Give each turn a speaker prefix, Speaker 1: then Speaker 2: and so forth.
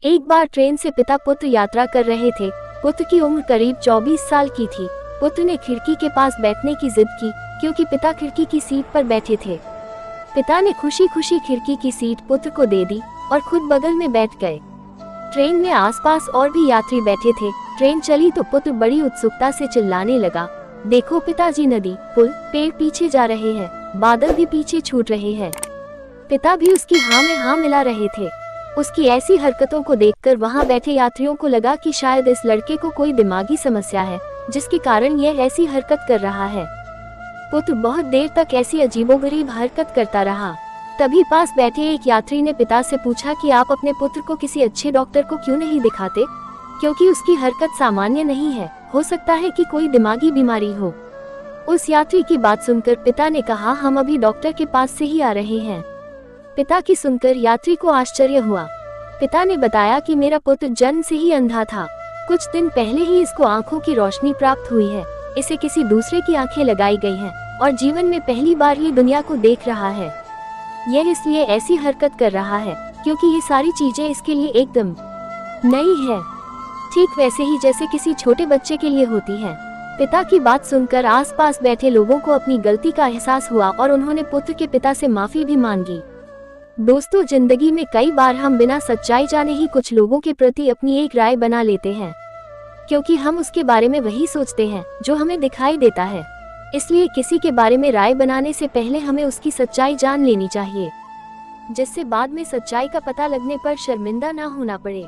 Speaker 1: एक बार ट्रेन से पिता पुत्र यात्रा कर रहे थे। पुत्र की उम्र करीब 24 साल की थी। पुत्र ने खिड़की के पास बैठने की जिद की क्योंकि पिता खिड़की की सीट पर बैठे थे। पिता ने खुशी खुशी खिड़की की सीट पुत्र को दे दी और खुद बगल में बैठ गए। ट्रेन में आसपास और भी यात्री बैठे थे। ट्रेन चली तो पुत्र बड़ी उत्सुकता से चिल्लाने लगा, देखो पिताजी, नदी, पुल, पेड़ पीछे जा रहे हैं, बादल भी पीछे छूट रहे हैं। पिता भी उसकी हाँ में हाँ मिला रहे थे। उसकी ऐसी हरकतों को देखकर वहां बैठे यात्रियों को लगा कि शायद इस लड़के को कोई दिमागी समस्या है जिसके कारण यह ऐसी हरकत कर रहा है। पुत्र बहुत देर तक ऐसी अजीबोगरीब हरकत करता रहा। तभी पास बैठे एक यात्री ने पिता से पूछा कि आप अपने पुत्र को किसी अच्छे डॉक्टर को क्यों नहीं दिखाते, क्योंकि उसकी हरकत सामान्य नहीं है, हो सकता है कि कोई दिमागी बीमारी हो। उस यात्री की बात सुनकर पिता ने कहा, हम अभी डॉक्टर के पास से ही आ रहे हैं। पिता की सुनकर यात्री को आश्चर्य हुआ। पिता ने बताया कि मेरा पुत्र जन्म से ही अंधा था। कुछ दिन पहले ही इसको आंखों की रोशनी प्राप्त हुई है। इसे किसी दूसरे की आंखें लगाई गई हैं और जीवन में पहली बार ये दुनिया को देख रहा है। यह इसलिए ऐसी हरकत कर रहा है क्योंकि ये सारी चीजें इसके लिए एकदम नई है, ठीक वैसे ही जैसे किसी छोटे बच्चे के लिए होती है। पिता की बात सुनकर आसपास बैठे लोगों को अपनी गलती का एहसास हुआ और उन्होंने पुत्र के पिता से माफी भी मांगी। दोस्तों, जिंदगी में कई बार हम बिना सच्चाई जाने ही कुछ लोगों के प्रति अपनी एक राय बना लेते हैं, क्योंकि हम उसके बारे में वही सोचते हैं जो हमें दिखाई देता है। इसलिए किसी के बारे में राय बनाने से पहले हमें उसकी सच्चाई जान लेनी चाहिए, जिससे बाद में सच्चाई का पता लगने पर शर्मिंदा ना होना पड़े।